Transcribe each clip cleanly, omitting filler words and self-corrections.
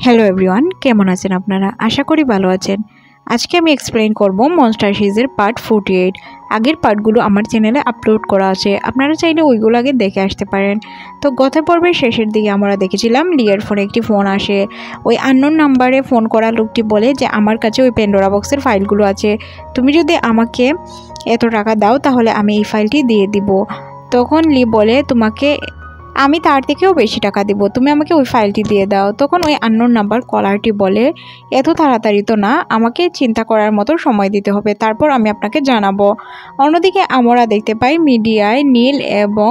Hello everyone, কেমন আছেন আপনারা? আশা করি ভালো আছেন। আজকে আমি এক্সপ্লেইন করব মনস্টার সিরিজের পার্ট 48। আগের পার্টগুলো আমার চ্যানেলে আপলোড করা আছে, আপনারা চাইলে ওইগুলো আগে দেখে আসতে পারেন। তো গত পর্বের শেষের দিকে আমরা দেখেছিলাম লিয়ার ফোনে একটি ফোন আসে। ওই আননোন নাম্বারে ফোন করা লোকটি বলে যে আমার কাছে ওই প্যান্ডোরা বক্সের ফাইলগুলো আছে, তুমি যদি আমাকে এত টাকা দাও তাহলে আমি এই ফাইলটি দিয়ে দিব। তখন লি বলে তোমাকে আমি তার থেকেও বেশি টাকা দিব, তুমি আমাকে ওই ফাইলটি দিয়ে দাও। তখন ওই আননোন নাম্বার কলারটি বলে এত তাড়াতাড়ি তো না, আমাকে চিন্তা করার মতো সময় দিতে হবে, তারপর আমি আপনাকে জানাবো। অন্যদিকে আমরা দেখতে পাই মিডিয়ায় নীল এবং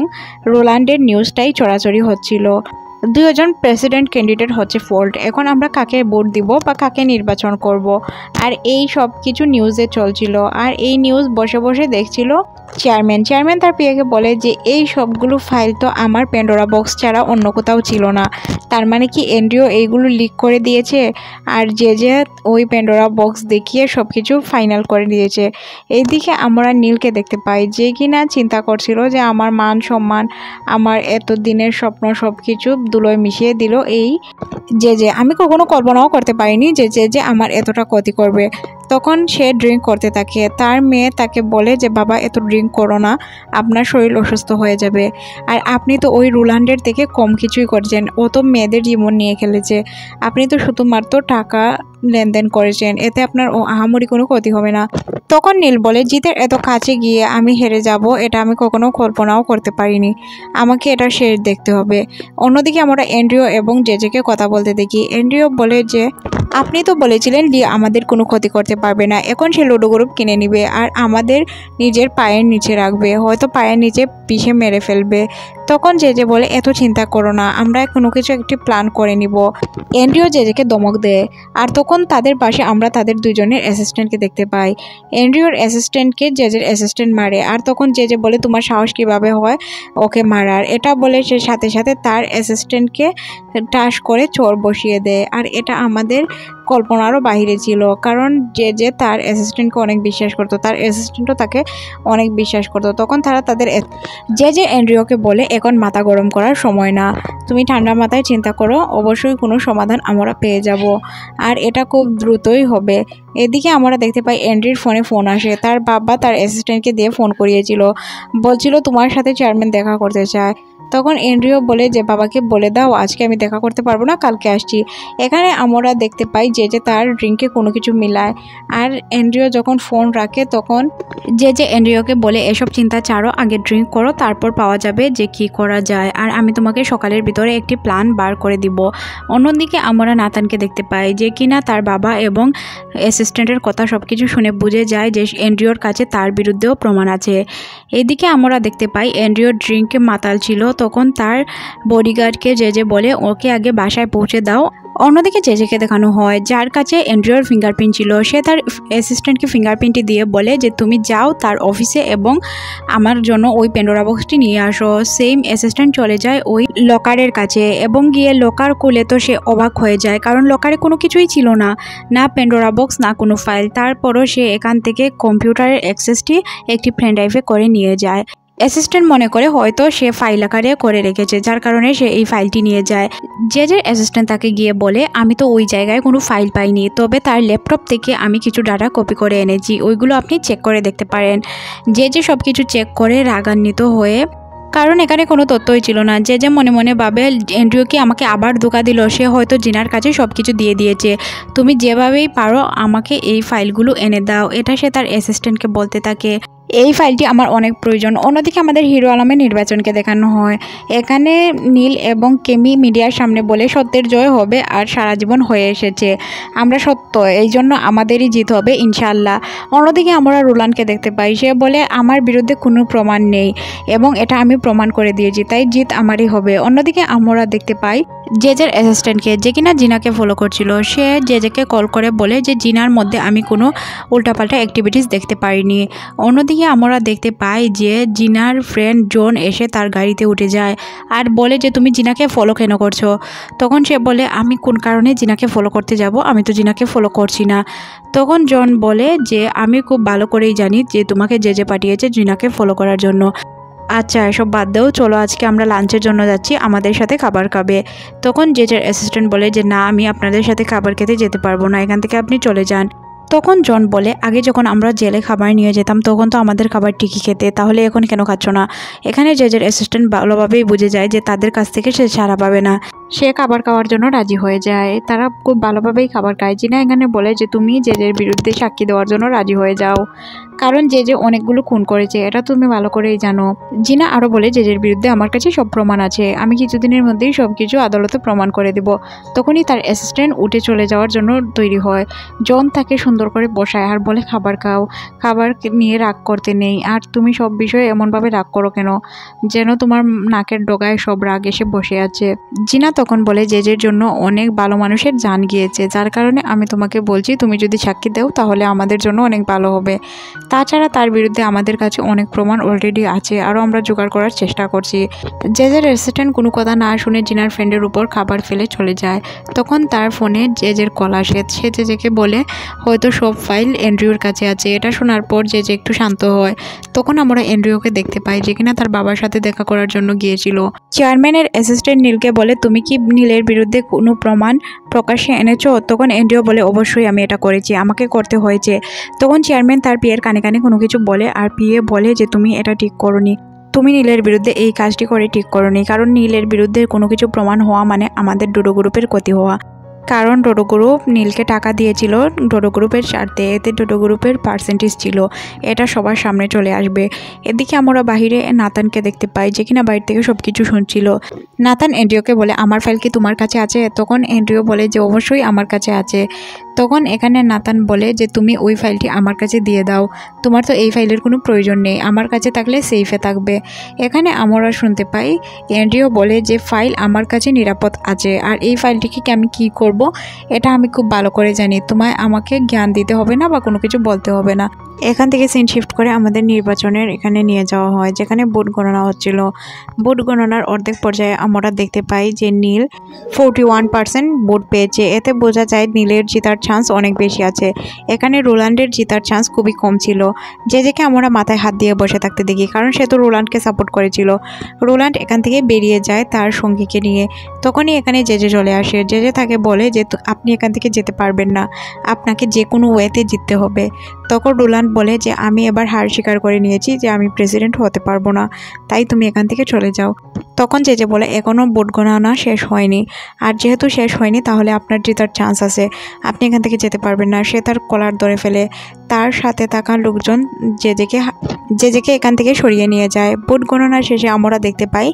রোল্যান্ডের নিউজটাই চড়াচড়ি হচ্ছিল। দুজন প্রেসিডেন্ট ক্যান্ডিডেট হচ্ছে ফল্ট, এখন আমরা কাকে ভোট দিব বা কাকে নির্বাচন করব, আর এই সব কিছু নিউজে চলছিল। আর এই নিউজ বসে বসে দেখছিল চেয়ারম্যান তার পিয়াকে বলে যে এই সবগুলো ফাইল তো আমার প্যান্ডোরা বক্স ছাড়া অন্য কোথাও ছিল না, তার মানে কি এন্ড্রিও এইগুলো লিক করে দিয়েছে, আর যে ওই প্যান্ডোরা বক্স দেখিয়ে সব কিছু ফাইনাল করে দিয়েছে। এইদিকে আমরা নীলকে দেখতে পাই যে কিনা চিন্তা করছিল যে আমার মান সম্মান, আমার এত দিনের স্বপ্ন সব কিছু ধুলোয় মিশিয়ে দিল এই যে আমি কখনো কল্পনাও করতে পারিনি যে আমার এতটা ক্ষতি করবে। তখন সে ড্রিঙ্ক করতে থাকে, তার মেয়ে তাকে বলে যে বাবা এত ড্রিঙ্ক করো না, আপনার শরীর অসুস্থ হয়ে যাবে। আর আপনি তো ওই রোল্যান্ডের থেকে কম কিছুই করছেন, ও তো মেয়েদের জীবন নিয়ে খেলেছে, আপনি তো শুধুমাত্র টাকা লেনদেন করেছেন, এতে আপনার আহামরি কোনো ক্ষতি হবে না। তখন নীল বলে জিতের এত কাছে গিয়ে আমি হেরে যাব, এটা আমি কখনো কল্পনাও করতে পারিনি, আমাকে এটা শেষ দেখতে হবে। অন্যদিকে আমরা এন্ড্রিও এবং জেজেকে কথা বলতে দেখি। এন্ড্রিও বলে যে আপনি তো বলেছিলেন লি আমাদের কোনো ক্ষতি করতে পারবে না, এখন সে লুডো গ্রুপ কিনে নিবে আর আমাদের নিজের পায়ের নিচে রাখবে, হয়তো পায়ের নিচে পিষে মেরে ফেলবে। তখন জেজে বলে এত চিন্তা করো না, আমরা কোনো কিছু একটি প্ল্যান করে নিব। এন্ড্রিও জেজেকে ধমক দেয়, আর তখন তাদের পাশে আমরা তাদের দুজনের অ্যাসিস্ট্যান্টকে দেখতে পাই। এন্ড্রিওর অ্যাসিস্ট্যান্টকে জেজের অ্যাসিস্ট্যান্ট মারে, আর তখন জেজে বলে তোমার সাহস কীভাবে হয় ওকে মারার, এটা বলে সে সাথে সাথে তার অ্যাসিস্ট্যান্টকে টাস করে চোর বসিয়ে দেয়। আর এটা আমাদের কল্পনারও বাহিরে ছিল, কারণ যে তার অ্যাসিস্ট্যান্টকে অনেক বিশ্বাস করতো, তার অ্যাসিস্ট্যান্টও তাকে অনেক বিশ্বাস করতো। তখন তারা তাদের যে এন্ড্রিওকে বলে এখন মাথা গরম করার সময় না, তুমি ঠান্ডা মাথায় চিন্তা করো, অবশ্যই কোনো সমাধান আমরা পেয়ে যাব, আর এটা খুব দ্রুতই হবে। এদিকে আমরা দেখতে পাই এন্ড্রির ফোন আসে, তার বাবা তার অ্যাসিস্ট্যান্টকে দিয়ে ফোন করিয়েছিল, বলছিল তোমার সাথে চেয়ারম্যান দেখা করতে চায়। তখন এন্ড্রিও বলে যে বাবাকে বলে দাও আজকে আমি দেখা করতে পারবো না, কালকে আসছি। এখানে আমরা দেখতে পাই যে তার ড্রিঙ্কে কোনো কিছু মিলায়, আর এন্ড্রিও যখন ফোন রাখে তখন যে এন্ড্রিওকে বলে এসব চিন্তা ছাড়ো, আগে ড্রিঙ্ক করো, তারপর পাওয়া যাবে যে কি করা যায়, আর আমি তোমাকে সকালের ভিতরে একটি প্ল্যান বার করে দিব। অন্যদিকে আমরা নাতানকে দেখতে পাই যে কিনা তার বাবা এবং অ্যাসিস্ট্যান্টের কথা সব কিছু শুনে বুঝে যায় যে এন্ড্রিওর কাছে তার বিরুদ্ধেও প্রমাণ আছে। এদিকে আমরা দেখতে পাই এন্ড্রিও ড্রিঙ্কে মাতাল ছিল, তখন তার বডিগার্ডকে যে বলে ওকে আগে বাসায় পৌঁছে দাও। অন্যদিকে জেজেকে দেখানো হয় যার কাছে এন্ড্রিওর ফিঙ্গারপ্রিন্ট ছিল, সে তার অ্যাসিস্ট্যান্টকে ফিঙ্গারপ্রিন্টটি দিয়ে বলে যে তুমি যাও তার অফিসে এবং আমার জন্য ওই প্যান্ডোরা বক্সটি নিয়ে আসো। সেম অ্যাসিস্ট্যান্ট চলে যায় ওই লকারের কাছে এবং গিয়ে লকার খুলে তো সে অবাক হয়ে যায়, কারণ লকারে কোনো কিছুই ছিল না, না প্যান্ডোরা বক্স না কোনো ফাইল। তারপরও সে এখান থেকে কম্পিউটারের অ্যাক্সেসটি একটি পেন ড্রাইভে করে নিয়ে যায়। অ্যাসিস্ট্যান্ট মনে করে হয়তো সে ফাইল আকারে করে রেখেছে, যার কারণে সে এই ফাইলটি নিয়ে যায়। যে অ্যাসিস্ট্যান্ট তাকে গিয়ে বলে আমি তো ওই জায়গায় কোনো ফাইল পাইনি, তবে তার ল্যাপটপ থেকে আমি কিছু ডাটা কপি করে এনেছি, ওইগুলো আপনি চেক করে দেখতে পারেন। যে সব কিছু চেক করে রাগান্বিত হয়ে, কারণ এখানে কোনো তথ্যই ছিল না, যে মনে মনে ভাবে এন্ড্রিও কি আমাকে আবার ধোঁকা দিল, সে হয়তো জিনার কাছে সব কিছু দিয়ে দিয়েছে, তুমি যেভাবেই পারো আমাকে এই ফাইলগুলো এনে দাও, এটা সে তার অ্যাসিস্ট্যান্টকে বলতে থাকে। এই ফাইলটি আমার অনেক প্রয়োজন। অন্যদিকে আমাদের হিরো আলমের নির্বাচনকে দেখানো হয়, এখানে নীল এবং কেমি মিডিয়ার সামনে বলে সত্যের জয় হবে আর সারা জীবন হয়ে এসেছে, আমরা সত্য, এই জন্য আমাদেরই জিত হবে ইনশাল্লাহ। অন্যদিকে আমরা রোল্যান্ডকে দেখতে পাই, সে বলে আমার বিরুদ্ধে কোনো প্রমাণ নেই এবং এটা আমি প্রমাণ করে দিয়েছি, তাই জিত আমারই হবে। অন্যদিকে আমরা দেখতে পাই জেজের অ্যাসিস্ট্যান্টকে যে কিনা জিনাকে ফলো করছিল, সে জেজেকে কল করে বলে যে জিনার মধ্যে আমি কোনো উল্টাপাল্টা অ্যাক্টিভিটিস দেখতে পারিনি। অন্যদিকে আমরা দেখতে পাই যে জিনার ফ্রেন্ড জন এসে তার গাড়িতে উঠে যায় আর বলে যে তুমি জিনাকে ফলো কেন করছো। তখন সে বলে আমি কোন কারণে জিনাকে ফলো করতে যাব, আমি তো জিনাকে ফলো করছি না। তখন জন বলে যে আমি খুব ভালো করেই জানি যে তোমাকে যে পাঠিয়েছে জিনাকে ফলো করার জন্য। আচ্ছা এসব বাদ দেও, চলো আজকে আমরা লাঞ্চের জন্য যাচ্ছি, আমাদের সাথে খাবার খাবে। তখন জেজের অ্যাসিস্ট্যান্ট বলে যে না, আমি আপনাদের সাথে খাবার খেতে যেতে পারবো না, এখান থেকে আপনি চলে যান। তখন জন বলে আগে যখন আমরা জেলে খাবার নিয়ে যেতাম তখন তো আমাদের খাবার ঠিকই খেতে, তাহলে এখন কেন খাচ্ছ না? এখানে জেজের অ্যাসিস্ট্যান্ট ভালোভাবেই বুঝে যায় যে তাদের কাছ থেকে সে ছাড়া পাবে না। সে খাবার খাওয়ার জন্য রাজি হয়ে যায়, তারা খুব ভালোভাবেই খাবার খায়। জিনা এখানে বলে যে তুমি জেজের বিরুদ্ধে সাক্ষী দেওয়ার জন্য রাজি হয়ে যাও, কারণ জেজে অনেকগুলো খুন করেছে, এটা তুমি ভালো করেই জানো। জিনা আরও বলে জেজের বিরুদ্ধে আমার কাছে সব প্রমাণ আছে, আমি কিছুদিনের মধ্যেই সব কিছু আদালতে প্রমাণ করে দেব। তখনই তার অ্যাসিস্ট্যান্ট উঠে চলে যাওয়ার জন্য তৈরি হয়। জন তাকে সুন্দর করে বসায় আর বলে খাবার খাও, খাবার নিয়ে রাগ করতে নেই, আর তুমি সব বিষয়ে এমনভাবে রাগ করো কেন যেন তোমার নাকের ডগায় সব রাগ এসে বসে আছে। জিনা তখন বলে জেজের জন্য অনেক ভালো মানুষের জান গিয়েছে, যার কারণে আমি তোমাকে বলছি তুমি যদি সাক্ষী দাও তাহলে আমাদের জন্য অনেক ভালো হবে। তাছাড়া তার বিরুদ্ধে আমাদের কাছে অনেক প্রমাণ অলরেডি আছে, আরও আমরা জোগাড় করার চেষ্টা করছি। জেজের অ্যাসিস্ট্যান্ট কোনো কথা না শুনে জিনার ফ্রেন্ডের উপর খাবার ফেলে চলে যায়। তখন তার ফোনে জেজের কল আসে, সে জেজেকে বলে হয়তো সব ফাইল অ্যান্ড্রিউর কাছে আছে। এটা শোনার পর জেজে একটু শান্ত হয়। তখন আমরা অ্যান্ড্রিউকে দেখতে পাই, যে কিনা তার বাবার সাথে দেখা করার জন্য গিয়েছিল। চেয়ারম্যানের অ্যাসিস্ট্যান্ট নীলকে বলে তুমি কি নীলের বিরুদ্ধে কোনো প্রমাণ প্রকাশ্যে এনেছো? তখন অ্যান্ড্রিউ বলে অবশ্যই আমি এটা করেছি, আমাকে করতে হয়েছে। তখন চেয়ারম্যান তার পিয়ের কানে কানে কোনো কিছু বলে, আর পিয়ে বলে যে তুমি এটা ঠিক করোনি, তুমি নীলের বিরুদ্ধে এই কাজটি করে ঠিক করোনি, কারণ নীলের বিরুদ্ধে কোনো কিছু প্রমাণ হওয়া মানে আমাদের ডোডো গ্রুপের ক্ষতি হওয়া। কারণ ডোডো গ্রুপ নীলকে টাকা দিয়েছিল ডোডো গ্রুপের স্বার্থে, এতে ডোডো গ্রুপের পার্সেন্টেজ ছিল, এটা সবার সামনে চলে আসবে। এদিকে আমরা বাহিরে নাতানকে দেখতে পাই, যে কিনা বাইরে থেকে সব কিছু শুনছিল। নাতান অ্যান্ড্রিউকে বলে আমার ফাইল কি তোমার কাছে আছে? তখন অ্যান্ড্রিউ বলে যে অবশ্যই আমার কাছে আছে। তখন এখানে নাতান বলে যে তুমি ওই ফাইলটি আমার কাছে দিয়ে দাও, তোমার তো এই ফাইলের কোনো প্রয়োজন নেই, আমার কাছে থাকলে সেফে থাকবে। এখানে আমরা শুনতে পাই অ্যান্ড্রিউ বলে যে ফাইল আমার কাছে নিরাপদ আছে, আর এই ফাইলটিকে আমি কী করব এটা আমি খুব ভালো করে জানি, তোমায় আমাকে জ্ঞান দিতে হবে না বা কোনো কিছু বলতে হবে না। এখান থেকে সিন শিফট করে আমাদের নির্বাচনের এখানে নিয়ে যাওয়া হয়, যেখানে ভোট গণনা হচ্ছিল। ভোট গণনার অর্ধেক পর্যায়ে আমরা দেখতে পাই যে নীল 41% ভোট পেয়েছে, এতে বোঝা যায় নীলের জেতার চান্স অনেক বেশি আছে। এখানে রোল্যান্ডের জেতার চান্স খুবই কম ছিল, জেজেকে আমরা মাথায় হাত দিয়ে বসে থাকতে দেখি, কারণ সে তো রোল্যান্ডকে সাপোর্ট করেছিল। রোল্যান্ড এখান থেকে বেরিয়ে যায় তার সঙ্গীকে নিয়ে। তখনই এখানে জেজে চলে আসে, জেজে তাকে বলে যে আপনি এখান থেকে যেতে পারবেন না, আপনাকে যে কোনো ওয়েতে জিততে হবে। তখন রোল্যান্ড বলে যে আমি এবার হার স্বীকার করে নিয়েছি যে আমি প্রেসিডেন্ট হতে পারবো না, তাই তুমি এখান থেকে চলে যাও। তখন জেজে বলে এখনও ভোট গণনা শেষ হয়নি, আর যেহেতু শেষ হয়নি তাহলে আপনার জেতার চান্স আছে, আপনি এখান থেকে যেতে পারবেন না। সে তার কলার ধরে ফেলে, তার সাথে থাকা লোকজন জেজেকে এখান থেকে সরিয়ে নিয়ে যায়। ভোট গণনার শেষে আমরা দেখতে পাই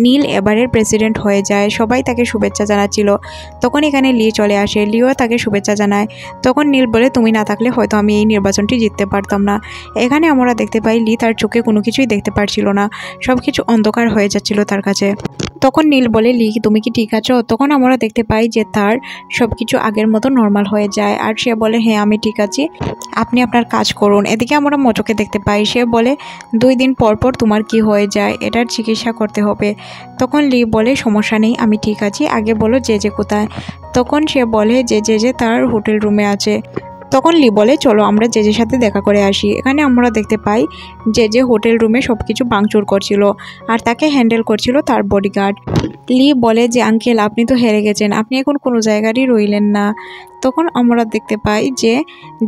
নীল এবারের প্রেসিডেন্ট হয়ে যায়, সবাই তাকে শুভেচ্ছা জানাচ্ছিল। তখন এখানে লি চলে আসে, লিও তাকে শুভেচ্ছা জানায়। তখন নীল বলে তুমি না থাকলে হয়তো আমি এই নির্বাচনটি জিততে পারতাম না। এখানে আমরা দেখতে পাই লি তার চোখে কোনো কিছুই দেখতে পারছিল না, সব কিছু অন্ধকার হয়ে যাচ্ছিল তার কাছে। তখন নীল বলে লি তুমি কি ঠিক আছো? তখন আমরা দেখতে পাই যে তার সব কিছু আগের মতো নর্মাল হয়ে যায়, আর সে বলে হ্যাঁ আমি ঠিক আছি, আপনি আপনার কাজ করুন। এদিকে আমরা মোচোকে দেখতে পাই, সে বলে 2 দিন পর পর তোমার কি হয়ে যায়, এটার চিকিৎসা করতে হবে। তখন লি বলে সমস্যা নেই, আমি ঠিক আছি, আগে বলো জেজে কোথায়? তখন সে বলে যে জেজে তার হোটেল রুমে আছে। তখন লি বলে চলো আমরা জেজের সাথে দেখা করে আসি। এখানে আমরা দেখতে পাই জেজে হোটেল রুমে সব কিছু ভাঙচুর করছিল, আর তাকে হ্যান্ডেল করছিল তার বডিগার্ড। লি বলে যে আঙ্কেল আপনি তো হেরে গেছেন, আপনি এখন কোনো জায়গারই রইলেন না। তখন আমরা দেখতে পাই যে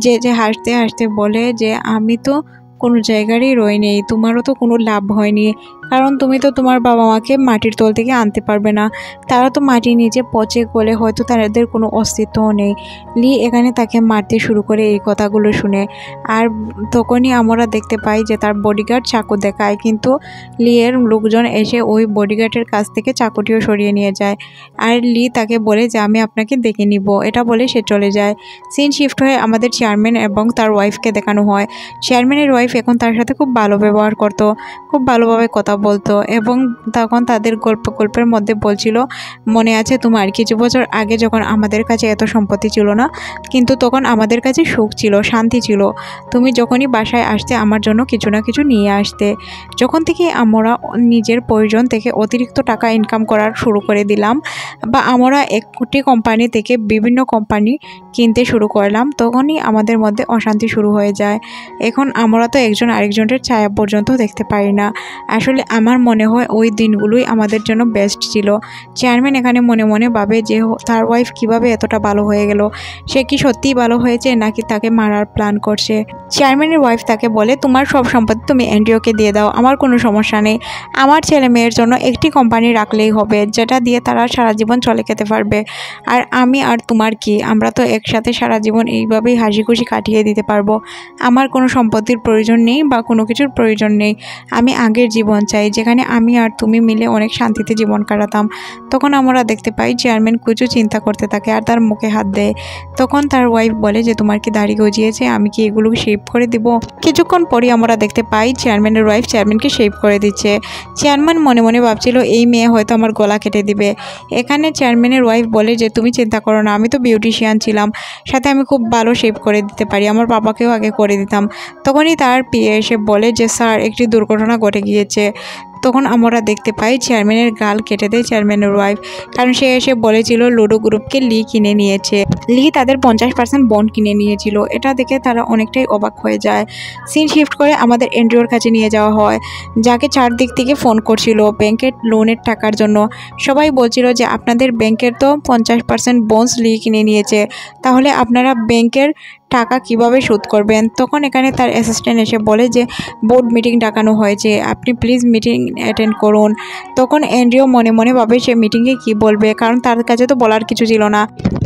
জেজে হাসতে হাসতে বলে যে আমি তো কোনো জায়গারই রইনি, তোমারও তো কোনো লাভ হয়নি, কারণ তুমি তো তোমার বাবা মাকে মাটির তল থেকে আনতে পারবে না, তারা তো মাটির নিচে পচে গলে হয়তো তাদের কোনো অস্তিত্বও নেই। লি এখানে তাকে মারতে শুরু করে এই কথাগুলো শুনে, আর তখনই আমরা দেখতে পাই যে তার বডিগার্ড চাকু দেখায়, কিন্তু লিয়ের লোকজন এসে ওই বডিগার্ডের কাছ থেকে চাকুটিও সরিয়ে নিয়ে যায়, আর লি তাকে বলে যে আমি আপনাকে দেখে নিব, এটা বলে সে চলে যায়। সিন শিফট হয়ে আমাদের চেয়ারম্যান এবং তার ওয়াইফকে দেখানো হয়। চেয়ারম্যানের ওয়াইফ এখন তার সাথে খুব ভালো ব্যবহার করতো, খুব ভালোভাবে কথা বলতো, এবং তখন তাদের গল্পের মধ্যে বলছিল মনে আছে তোমার কিছু বছর আগে যখন আমাদের কাছে এত সম্পত্তি ছিল না, কিন্তু তখন আমাদের কাছে সুখ ছিল, শান্তি ছিল, তুমি যখনই বাসায় আসতে আমার জন্য কিছু না কিছু নিয়ে আসতে। যখন থেকে আমরা নিজের প্রয়োজন থেকে অতিরিক্ত টাকা ইনকাম করা শুরু করে দিলাম, বা আমরা একটি কোম্পানি থেকে বিভিন্ন কোম্পানি কিনতে শুরু করলাম, তখনই আমাদের মধ্যে অশান্তি শুরু হয়ে যায়। এখন আমরা তো একজন আরেকজনের ছায়া পর্যন্ত দেখতে পারি না, আসলে আমার মনে হয় ওই দিনগুলোই আমাদের জন্য বেস্ট ছিল। চেয়ারম্যান এখানে মনে মনে ভাবে যে তার ওয়াইফ কিভাবে এতটা ভালো হয়ে গেল, সে কি সত্যিই ভালো হয়েছে নাকি তাকে মারার প্ল্যান করছে। চেয়ারম্যানের ওয়াইফ তাকে বলে, তোমার সব সম্পত্তি তুমি এনডিওকে দিয়ে দাও, আমার কোনো সমস্যা নেই। আমার ছেলে মেয়ের জন্য একটি কোম্পানি রাখলেই হবে, যেটা দিয়ে তারা সারা জীবন চলে খেতে পারবে। আর আমি আর তোমার কি, আমরা তো একসাথে সারা জীবন এইভাবেই হাসি খুশি কাটিয়ে দিতে পারবো। আমার কোনো সম্পত্তির প্রয়োজন নেই বা কোনো কিছুর প্রয়োজন নেই। আমি আগের জীবন চাই, যেখানে আমি আর তুমি মিলে অনেক শান্তিতে জীবন কাটাতাম। তখন আমরা দেখতে পাই চেয়ারম্যান কিছু চিন্তা করতে থাকে আর তার মুখে হাত দেয়। তখন তার ওয়াইফ বলে যে তোমার কি দাড়ি গজিয়েছে, আমি কি এগুলো শেভ করে দিব। কিছুক্ষণ পরই আমরা দেখতে পাই চেয়ারম্যানের ওয়াইফ চেয়ারম্যানকে শেভ করে দিচ্ছে। চেয়ারম্যান মনে মনে ভাবছিল এই মেয়ে হয়তো আমার গলা কেটে দিবে। এখানে চেয়ারম্যানের ওয়াইফ বলে যে তুমি চিন্তা করো না, আমি তো বিউটিশিয়ান ছিলাম, সাথে আমি খুব ভালো শেভ করে দিতে পারি, আমার বাবাকেও আগে করে দিতাম। তখনই তার পিএ এসে বলে যে স্যার, একটি দুর্ঘটনা ঘটে গিয়েছে। তখন আমরা দেখতে পাই চেয়ারম্যানের গাল কেটে দেয় চেয়ারম্যানের ওয়াইফ, কারণ সে এসে বলেছিল লুডো গ্রুপকে লি কিনে নিয়েছে। লি তাদের 50% বন্ড কিনে নিয়েছিল। এটা দেখে তারা অনেকটাই অবাক হয়ে যায়। সিন শিফট করে আমাদের এন্ড্রিওর কাছে নিয়ে যাওয়া হয়, যাকে চারদিক থেকে ফোন করছিল ব্যাংকের লোনের টাকার জন্য। সবাই বলছিল যে আপনাদের ব্যাংকের তো 50% বন্ডস লি কিনে নিয়েছে, তাহলে আপনারা ব্যাংকের টাকা কিভাবে শোধ করবেন। তখন এখানে তার অ্যাসিস্ট্যান্ট এসে বলে যে বোর্ড মিটিং ডাকানো হয়েছে, আপনি প্লিজ মিটিং অ্যাটেন্ড করুন। তখন এন্ড্রিও মনে মনে ভাবে সে মিটিংয়ে কি বলবে, কারণ তার কাছে তো বলার কিছু ছিল না।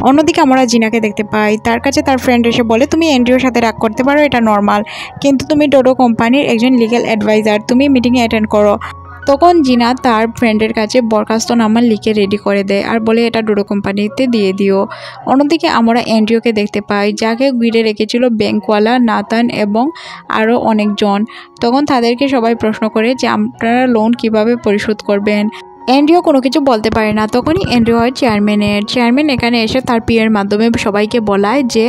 অন্যদিকে আমরা জিনাকে দেখতে পাই, তার কাছে তার ফ্রেন্ড এসে বলে তুমি এন্ড্রিওর সাথে রাগ করতে পারো, এটা নর্মাল, কিন্তু তুমি ডোডো কোম্পানির একজন লিগ্যাল অ্যাডভাইজার, তুমি মিটিংয়ে অ্যাটেন্ড করো। তখন জিনা তার ফ্রেন্ডের কাছে বরখাস্তনামা লিখে রেডি করে দেয় আর বলে এটা ডোডো কোম্পানিতে দিয়ে দিও। অন্যদিকে আমরা এন্ড্রিওকে দেখতে পাই, যাকে ঘিরে রেখেছিল ব্যাংকওয়ালা, নাতান এবং আরও অনেকজন। তখন তাদেরকে সবাই প্রশ্ন করে যে আপনারা লোন কিভাবে পরিশোধ করবেন। এন্ড্রিও কোনো কিছু বলতে পারে না। তখনই এন্ড্রিও হয় চেয়ারম্যান এখানে এসে তার পিএর মাধ্যমে সবাইকে বলায় যে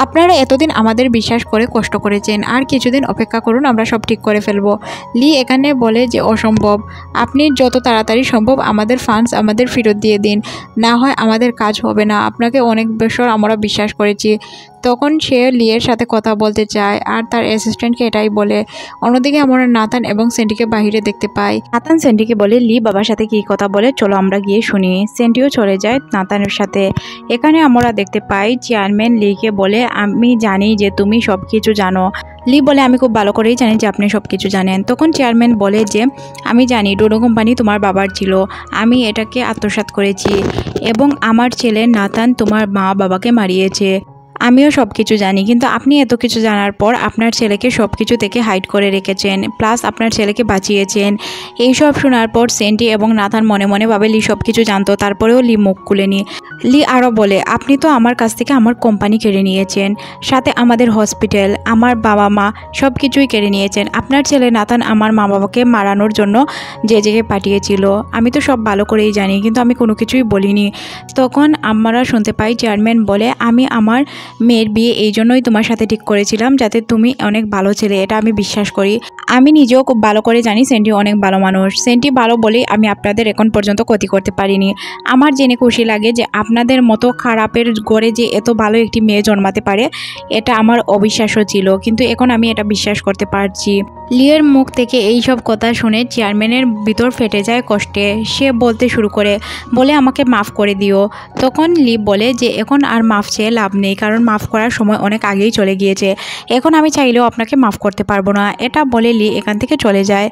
আপনারা এতদিন আমাদের বিশ্বাস করে কষ্ট করেছেন, আর কিছুদিন অপেক্ষা করুন, আমরা সব ঠিক করে ফেলবো। লি এখানে বলে যে অসম্ভব, আপনি যত তাড়াতাড়ি সম্ভব আমাদের ফান্ডস আমাদের ফেরত দিয়ে দিন, না হয় আমাদের কাজ হবে না, আপনাকে অনেক বছর আমরা বিশ্বাস করেছি। তখন সে লিয়ের সাথে কথা বলতে চায় আর তার অ্যাসিস্ট্যান্টকে এটাই বলে। অন্যদিকে আমরা নাতান এবং সেন্টিকে বাহিরে দেখতে পাই। নাতান সেন্টিকে বলে লি বাবার সাথে কী কথা বলে, চলো আমরা গিয়ে শুনি। সেন্টিও চলে যায় নাতানের সাথে। এখানে আমরা দেখতে পাই চেয়ারম্যান লিকে বলে আমি জানি যে তুমি সব কিছু জানো। লি বলে আমি খুব ভালো করেই জানি যে আপনি সব কিছু জানেন। তখন চেয়ারম্যান বলে যে আমি জানি ডোডো কোম্পানি তোমার বাবার ছিল, আমি এটাকে আত্মসাৎ করেছি এবং আমার ছেলে নাতান তোমার মা বাবাকে মারিয়েছে, আমিও সব কিছু জানি। কিন্তু আপনি এত কিছু জানার পর আপনার ছেলেকে সব কিছু থেকে হাইড করে রেখেছেন, প্লাস আপনার ছেলেকে বাঁচিয়েছেন। এইসব শোনার পর সেন্টি এবং নাথান মনে মনে ভাবে লি সব কিছু জানতো, তারপরেও লি মুখ খুলেনি। লি আরও বলে আপনি তো আমার কাছ থেকে আমার কোম্পানি কেড়ে নিয়েছেন, সাথে আমাদের হসপিটাল, আমার বাবা মা সব কিছুই কেড়ে নিয়েছেন। আপনার ছেলে নাথান আমার মা বাবাকে মারানোর জন্য যে জেগে পাঠিয়েছিল, আমি তো সব ভালো করেই জানি, কিন্তু আমি কোনো কিছুই বলিনি। তখন আমরা শুনতে পাই চেয়ারম্যান বলে আমি আমার মেয়ের বিয়ে এই জন্যই তোমার সাথে ঠিক করেছিলাম যাতে তুমি অনেক ভালো ছেলে, এটা আমি বিশ্বাস করি। আমি নিজেও খুব ভালো করে জানি সেন্টি অনেক ভালো মানুষ, সেন্টি ভালো বলেই আমি আপনাদের এখন পর্যন্ত ক্ষতি করতে পারিনি। আমার জেনে খুশি লাগে যে আপনাদের মতো খারাপের ঘরে যে এত ভালো একটি মেয়ে জন্মাতে পারে, এটা আমার অবিশ্বাস্য ছিল, কিন্তু এখন আমি এটা বিশ্বাস করতে পারছি। লিয়ের মুখ থেকে এই সব কথা শুনে চেয়ারম্যানের ভিতর ফেটে যায় কষ্টে। সে বলতে শুরু করে, বলে আমাকে মাফ করে দিও। তখন লি বলে যে এখন আর মাফ চেয়ে লাভ নেই, কারণ মাফ করার সময় অনেক আগেই চলে গিয়েছে, এখন আমি চাইলেও আপনাকে মাফ করতে পারবো না। এটা বলে লি এখান থেকে চলে যায়।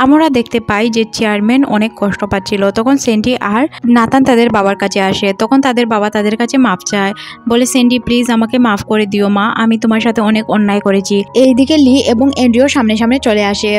আমরা দেখতে পাই যে চেয়ারম্যান অনেক কষ্ট পাচ্ছিল। তখন সেন্টি আর নাতান তাদের বাবার কাছে আসে। তখন তাদের বাবা তাদের কাছে মাফ চায়, বলে সেন্টি প্লিজ আমাকে মাফ করে দিও মা, আমি তোমার সাথে অনেক অন্যায় করেছি। এইদিকে লি এবং এন্ড্রিও সামনে সামনে চলে আসে।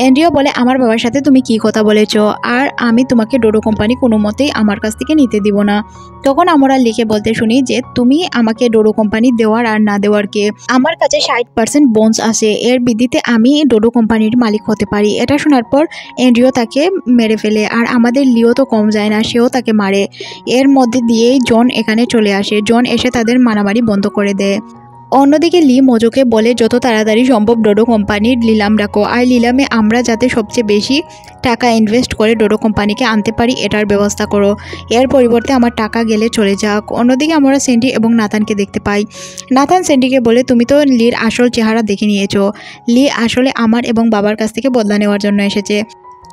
এন্ড্রিও বলে আমার বাবার সাথে তুমি কি কথা বলেছো, আর আমি তোমাকে ডোডো কোম্পানি কোনো মতেই আমার কাছ থেকে নিতে দিব না। তখন আমরা লিখে বলতে শুনি যে তুমি আমাকে ডোডো কোম্পানি দেওয়ার আর না দেওয়ার কে, আমার কাছে 60% বোনস আছে, এর ভিত্তিতে আমি ডোডো কোম্পানির মালিক হতে পারি। এটা শোনার পর এন্ড্রিও তাকে মেরে ফেলে, আর আমাদের লিও তো কম যায় না, সেও তাকে মারে। এর মধ্যে দিয়েই জন এখানে চলে আসে। জন এসে তাদের মারামারি বন্ধ করে দেয়। অন্যদিকে লি মজুকে বলে যত তাড়াতাড়ি সম্ভব ডোডো কোম্পানির নিলাম রাখো, আর নিলামে আমরা যাতে সবচেয়ে বেশি টাকা ইনভেস্ট করে ডোডো কোম্পানিকে আনতে পারি এটার ব্যবস্থা করো, এর পরিবর্তে আমার টাকা গেলে চলে যাক। অন্যদিকে আমরা সেন্টি এবং নাথানকে দেখতে পাই। নাথান সেন্টিকে বলে তুমি তো লির আসল চেহারা দেখে নিয়েছো, লি আসলে আমার এবং বাবার কাছ থেকে বদলা নেওয়ার জন্য এসেছে।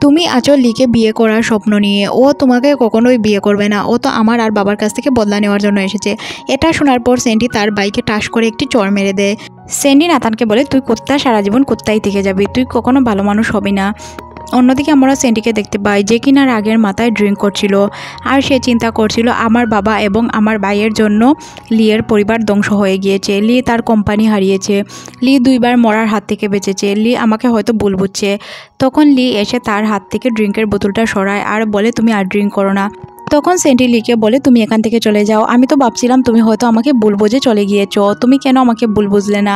তুমি আছো লিকে বিয়ে করার স্বপ্ন নিয়ে, ও তোমাকে কখনোই বিয়ে করবে না, ও তো আমার আর বাবার কাছ থেকে বদলা নেওয়ার জন্য এসেছে। এটা শোনার পর স্যান্ডি তার বাইকে টাস করে একটি চড় মেরে দেয়। স্যান্ডি নাতানকে বলে, তুই কুত্তা, সারা জীবন কুত্তাই থেকে যাবি, তুই কখনো ভালো মানুষ হবি না। অন্যদিকে আমরা স্যান্ডিকে দেখতে পাই যে কিনা রাগের মাথায় ড্রিঙ্ক করছিল, আর সে চিন্তা করছিল আমার বাবা এবং আমার ভাইয়ের জন্য লিয়ের পরিবার ধ্বংস হয়ে গিয়েছে, লি তার কোম্পানি হারিয়েছে, লি 2বার মরার হাত থেকে বেঁচেছে, লি আমাকে হয়তো ভুল বুঝছে। তখন লি এসে তার হাত থেকে ড্রিঙ্কের বোতলটা সরায় আর বলে, তুমি আর ড্রিঙ্ক করো না। তখন স্যান্ডি লিকে বলে, তুমি এখান থেকে চলে যাও, আমি তো ভাবছিলাম তুমি হয়তো আমাকে ভুল বুঝে চলে গিয়েছো, তুমি কেন আমাকে ভুল বুঝলে না?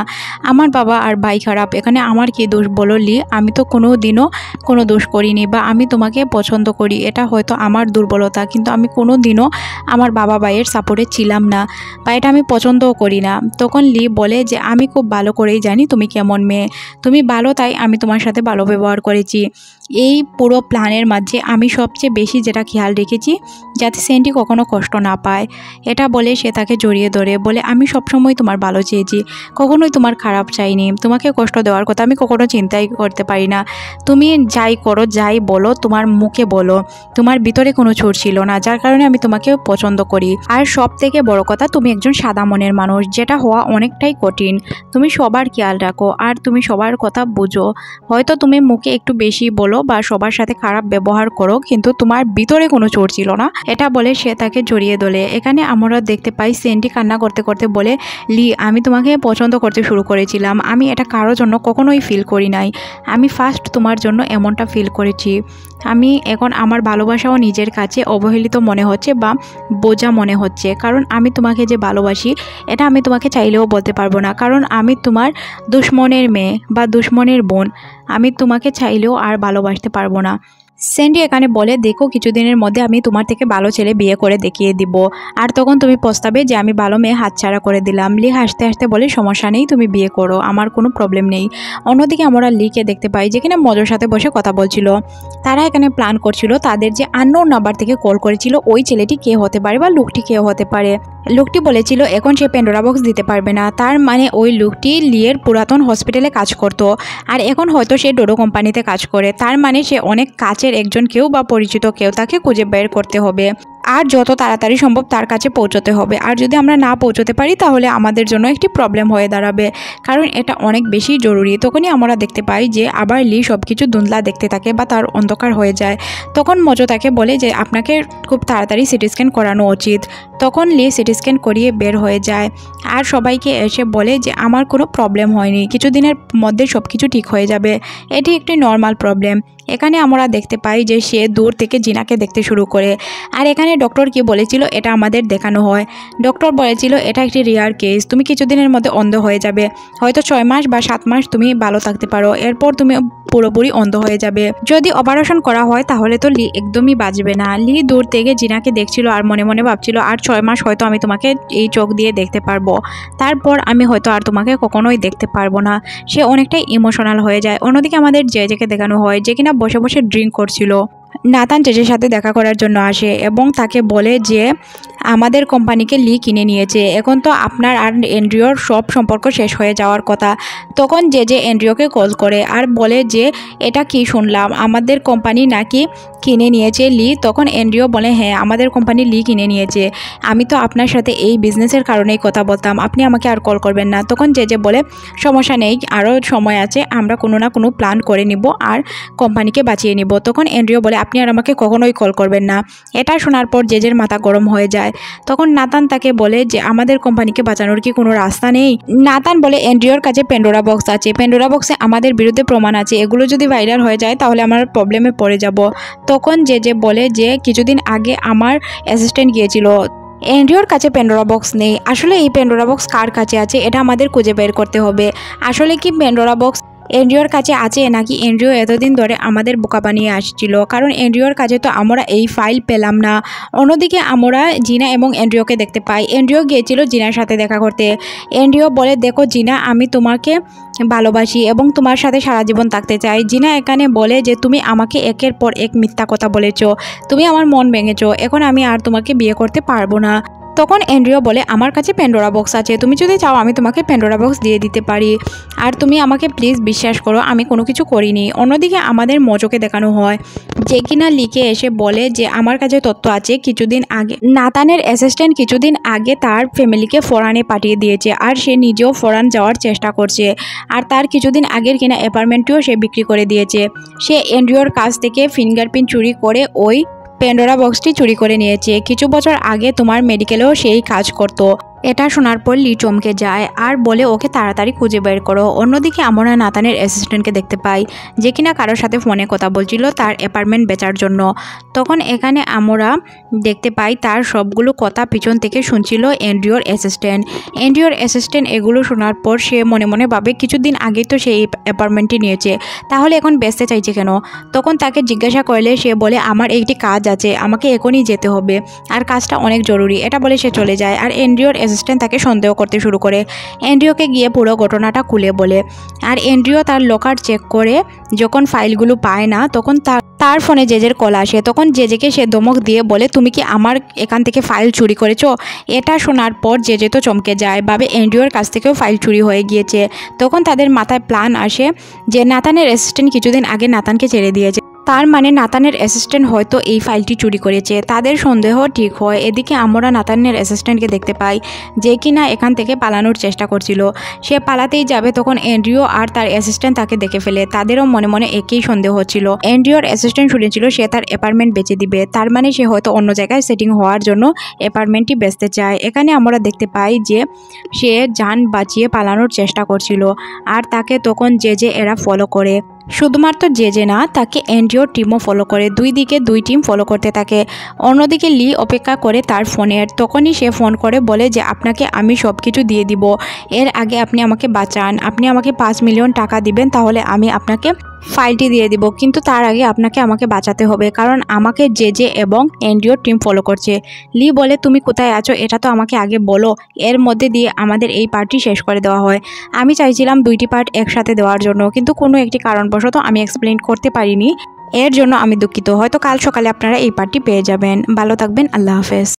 আমার বাবা আর ভাই খারাপ, এখানে আমার কি দোষ বলো লি? আমি তো কোনো দিনও কোনো দোষ করিনি, বা আমি তোমাকে পছন্দ করি, এটা হয়তো আমার দুর্বলতা, কিন্তু আমি কোনো দিনও আমার বাবা ভাইয়ের সাপোর্টে ছিলাম না, বা এটা আমি পছন্দও করি না। তখন লি বলে যে আমি খুব ভালো করেই জানি তুমি কেমন মেয়ে, তুমি ভালো তাই আমি তোমার সাথে ভালো ব্যবহার করেছি। এই পুরো প্ল্যানের মাঝে আমি সবচেয়ে বেশি যেটা খেয়াল রেখেছি যাতে স্যান্ডি কখনো কষ্ট না পায়। এটা বলে সে তাকে জড়িয়ে ধরে বলে, আমি সবসময় তোমার ভালো চেয়েছি, কখনোই তোমার খারাপ চাইনি, তোমাকে কষ্ট দেওয়ার কথা আমি কখনো চিন্তাই করতে পারি না। তুমি যাই করো যাই বলো তোমার মুখে বলো, তোমার ভিতরে কোনো ছোট ছিল না, যার কারণে আমি তোমাকে পছন্দ করি। আর সব থেকে বড় কথা, তুমি একজন সাদা মনের মানুষ, যেটা হওয়া অনেকটাই কঠিন। তুমি সবার খেয়াল রাখো আর তুমি সবার কথা বুঝো। হয়তো তুমি মুখে একটু বেশি বলো বা সবার সাথে খারাপ ব্যবহার করো, কিন্তু তোমার ভিতরে কোনো চোট ছিল না। এটা বলে সে তাকে জড়িয়ে ধরে। এখানে আমরা দেখতে পাই স্যান্ডি কান্না করতে করতে বলে, লি আমি তোমাকে পছন্দ করতে শুরু করেছিলাম, আমি এটা কারোর জন্য কখনোই ফিল করি নাই, আমি ফার্স্ট তোমার জন্য এমনটা ফিল করেছি। আমি এখন আমার ভালোবাসাও নিজের কাছে অবহেলিত মনে হচ্ছে বা বোঝা মনে হচ্ছে, কারণ আমি তোমাকে যে ভালোবাসি এটা আমি তোমাকে চাইলেও বলতে পারবো না, কারণ আমি তোমার দুশ্মনের মেয়ে বা দুশ্মনের বোন, আমি তোমাকে চাইলেও আর ভালোবাসতে পারবো না। স্যান্ডি এখানে বলে, দেখো কিছুদিনের মধ্যে আমি তোমার থেকে ভালো ছেলে বিয়ে করে দেখিয়ে দিব, আর তখন তুমি পস্তাবে যে আমি ভালো মেয়ে হাতছাড়া করে দিলাম। লি হাসতে হাসতে বলে, সমস্যা নেই, তুমি বিয়ে করো, আমার কোনো প্রবলেম নেই। অন্যদিকে আমরা লিকে দেখতে পাই যেখানে মজোর সাথে বসে কথা বলছিল। তারা এখানে প্ল্যান করছিল তাদের যে আননোন নাম্বার থেকে কল করেছিল ওই ছেলেটি কে হতে পারে বা লোকটি কে হতে পারে। লোকটি বলেছিল এখন সে প্যান্ডোরা বক্স দিতে পারবে না, তার মানে ওই লোকটি লিয়ের পুরাতন হসপিটালে কাজ করতো, আর এখন হয়তো সে ডোডো কোম্পানিতে কাজ করে, তার মানে সে অনেক কাছের একজন কেউ বা পরিচিত কেউ, তাকে খুঁজে বের করতে হবে আর যত তাড়াতাড়ি সম্ভব তার কাছে পৌঁছতে হবে। আর যদি আমরা না পৌঁছতে পারি তাহলে আমাদের জন্য একটি প্রবলেম হয়ে দাঁড়াবে, কারণ এটা অনেক বেশি জরুরি। তখনই আমরা দেখতে পাই যে আবার লি সব কিছু ধুন্দলা দেখতে থাকে বা তার অন্ধকার হয়ে যায়। তখন মজো তাকে বলে যে আপনাকে খুব তাড়াতাড়ি সিটি স্ক্যান করানো উচিত। তখন লি সিটি স্ক্যান করিয়ে বের হয়ে যায় আর সবাইকে এসে বলে যে আমার কোনো প্রবলেম হয়নি, কিছুদিনের মধ্যে সব কিছু ঠিক হয়ে যাবে, এটি একটি নর্মাল প্রবলেম। এখানে আমরা দেখতে পাই যে সে দূর থেকে জিনাকে দেখতে শুরু করে, আর এখানে ডক্টর কি বলেছিল এটা আমাদের দেখানো হয়। ডক্টর বলেছিল এটা একটি রেয়ার কেস, তুমি কিছুদিনের মধ্যে অন্ধ হয়ে যাবে, হয়তো 6 মাস বা 7 মাস তুমি ভালো থাকতে পারো, এরপর তুমি পুরোপুরি অন্ধ হয়ে যাবে। যদি অপারেশন করা হয় তাহলে তো লি একদমই বাঁচবে না। লি দূর থেকে জিনাকে দেখছিল আর মনে মনে ভাবছিল আর 6 মাস হয়তো আমি তোমাকে এই চোখ দিয়ে দেখতে পারবো, তারপর আমি হয়তো আর তোমাকে কখনোই দেখতে পারবো না। সে অনেকটাই ইমোশনাল হয়ে যায়। অন্যদিকে আমাদের জেজেকে দেখানো হয় যে কিনা বসে বসে ড্রিঙ্ক করছিল। নাতান জেজের সাথে দেখা করার জন্য আসে এবং তাকে বলে যে আমাদের কোম্পানিকে লি কিনে নিয়েছে, এখন তো আপনার আর এন্ড্রিওর সব সম্পর্ক শেষ হয়ে যাওয়ার কথা। তখন জেজে এন্ড্রিওকে কল করে আর বলে যে এটা কি শুনলাম, আমাদের কোম্পানি নাকি কিনে নিয়েছে লি। তখন এন্ড্রিও বলে হ্যাঁ আমাদের কোম্পানি লি কিনে নিয়েছে, আমি তো আপনার সাথে এই বিজনেসের কারণেই কথা বলতাম, আপনি আমাকে আর কল করবেন না। তখন জেজে বলে সমস্যা নেই, আরও সময় আছে, আমরা কোনো না কোনো প্ল্যান করে নিব আর কোম্পানিকে বাঁচিয়ে নিব। তখন এন্ড্রিও বলে আপনি আর আমাকে কখনোই কল করবেন না। এটা শোনার পর জেজের মাথা গরম হয়ে যায়। তখন নাতান তাকে বলে যে আমাদের কোম্পানিকে বাঁচানোর কি কোনো রাস্তা নেই? নাতান বলে এন্ড্রিওর কাছে প্যান্ডোরা বক্স আছে, প্যান্ডোরা বক্সে আমাদের বিরুদ্ধে প্রমাণ আছে, এগুলো যদি ভাইরাল হয়ে যায় তাহলে আমরা প্রবলেমে পড়ে যাব। তখন জেজে বলে যে কিছুদিন আগে আমার অ্যাসিস্ট্যান্ট গিয়েছিল, এন্ড্রিওর কাছে প্যান্ডোরা বক্স নেই, আসলে এই প্যান্ডোরা বক্স কার কাছে আছে এটা আমাদের খুঁজে বের করতে হবে। আসলে কি প্যান্ডোরা বক্স এন্ড্রিওর কাছে আছে নাকি এন্ড্রিও এতদিন ধরে আমাদের বোকা বানিয়ে আসছিল, কারণ এন্ড্রিওর কাছে তো আমরা এই ফাইল পেলাম না। অন্যদিকে আমরা জিনা এবং এন্ড্রিওকে দেখতে পাই। এন্ড্রিও গিয়েছিল জিনার সাথে দেখা করতে। এন্ড্রিও বলে দেখো জিনা, আমি তোমাকে ভালোবাসি এবং তোমার সাথে সারা জীবন থাকতে চাই। জিনা এখানে বলে যে তুমি আমাকে একের পর এক মিথ্যা কথা বলেছ, তুমি আমার মন ভেঙেছ, এখন আমি আর তোমাকে বিয়ে করতে পারবো না। তখন এন্ড্রিও বলে আমার কাছে প্যান্ডোরা বক্স আছে, তুমি যদি চাও আমি তোমাকে প্যান্ডোরা বক্স দিয়ে দিতে পারি, আর তুমি আমাকে প্লিজ বিশ্বাস করো আমি কোনো কিছু করিনি। অন্যদিকে আমাদের মজোকে দেখানো হয় যে কিনা লিকে এসে বলে যে আমার কাছে তথ্য আছে, কিছুদিন আগে নাতানের অ্যাসিস্ট্যান্ট কিছুদিন আগে তার ফ্যামিলিকে ফরেনে পাঠিয়ে দিয়েছে আর সে নিজেও ফরেন যাওয়ার চেষ্টা করছে, আর তার কিছুদিন আগের কিনা অ্যাপার্টমেন্টটিও সে বিক্রি করে দিয়েছে। সে এন্ড্রিওর কাছ থেকে ফিঙ্গারপ্রিন্ট চুরি করে ওই প্যান্ডোরা বক্সটি চুরি করে নিয়েছে। কিছু বছর আগে তোমার মেডিকেলেও সেই কাজ করতো। এটা শোনার পর লি চমকে যায় আর বলে ওকে তাড়াতাড়ি খুঁজে বের করো। অন্যদিকে আমরা নাতানের অ্যাসিস্ট্যান্টকে দেখতে পাই যে কিনা কারোর সাথে ফোনে কথা বলছিল তার অ্যাপার্টমেন্ট বেচার জন্য। তখন এখানে আমরা দেখতে পাই তার সবগুলো কথা পিছন থেকে শুনছিল এন্ড্রিওর অ্যাসিস্ট্যান্ট। এন্ড্রিওর অ্যাসিস্ট্যান্ট এগুলো শোনার পর সে মনে মনে ভাবে কিছুদিন আগেই তো সেই অ্যাপার্টমেন্টটি নিয়েছে, তাহলে এখন বেচতে চাইছে কেন। তখন তাকে জিজ্ঞাসা করলে সে বলে আমার একটি কাজ আছে, আমাকে এখনই যেতে হবে আর কাজটা অনেক জরুরি। এটা বলে সে চলে যায় আর এন্ড্রিওর অ্যাসিস্ট্যান্ট তাকে সন্দেহ করতে শুরু করে। এন্ড্রিওকে গিয়ে পুরো ঘটনাটা খুলে বলে আর এন্ড্রিও তার লকার চেক করে যখন ফাইলগুলো পায় না তখন তার ফোনে জেজের কল আসে। তখন জেজেকে সে ধমক দিয়ে বলে তুমি কি আমার এখান থেকে ফাইল চুরি করেছো। এটা শোনার পর জেজে তো চমকে যায়, ভাবে এন্ড্রিওর কাছ থেকেও ফাইল চুরি হয়ে গিয়েছে। তখন তাদের মাথায় প্ল্যান আসে যে নাতানের অ্যাসিস্ট্যান্ট কিছুদিন আগে নাতানকে ছেড়ে দিয়েছে, তার মানে নাতানের অ্যাসিস্ট্যান্ট হয়তো এই ফাইলটি চুরি করেছে। তাদের সন্দেহ ঠিক হয়। এদিকে আমরা নাতানের অ্যাসিস্ট্যান্টকে দেখতে পাই যে কিনা এখান থেকে পালানোর চেষ্টা করছিল। সে পালাতেই যাবে তখন এন্ড্রিও আর তার অ্যাসিস্ট্যান্ট তাকে দেখে ফেলে। তাদেরও মনে মনে একই সন্দেহ হচ্ছিল। এন্ড্রিওর অ্যাসিস্ট্যান্ট শুনেছিল সে তার অ্যাপার্টমেন্ট বেচে দিবে, তার মানে সে হয়তো অন্য জায়গায় সেটিং হওয়ার জন্য অ্যাপার্টমেন্টটি বেচতে চায়। এখানে আমরা দেখতে পাই যে সে যান বাঁচিয়ে পালানোর চেষ্টা করছিল আর তাকে তখন জেজে এরা ফলো করে। শুধুমাত্র জেজে না, তাকে এন্ড্রিওর টিমও ফলো করে। দুই দিকে দুই টিম ফলো করতে থাকে। অন্যদিকে লি অপেক্ষা করে তার ফোনের। তখনই সে ফোন করে বলে যে আপনাকে আমি সব কিছু দিয়ে দিব, এর আগে আপনি আমাকে বাঁচান, আপনি আমাকে 5 মিলিয়ন টাকা দিবেন তাহলে আমি আপনাকে ফাইলটি দিয়ে দিব, কিন্তু তার আগে আপনাকে আমাকে বাঁচাতে হবে কারণ আমাকে জেজে এবং এন্ড্রিওর টিম ফলো করছে। লি বলে তুমি কোথায় আছো এটা তো আমাকে আগে বলো, এর মধ্যে দিয়ে আমাদের এই পার্টটি শেষ করে দেওয়া হয়। আমি চাইছিলাম 2টি পার্ট একসাথে দেওয়ার জন্য, কিন্তু কোনো একটি কারণবশত আমি এক্সপ্লেন করতে পারিনি, এর জন্য আমি দুঃখিত। হয়তো কাল সকালে আপনারা এই পার্টটি পেয়ে যাবেন। ভালো থাকবেন, আল্লাহ হাফেজ।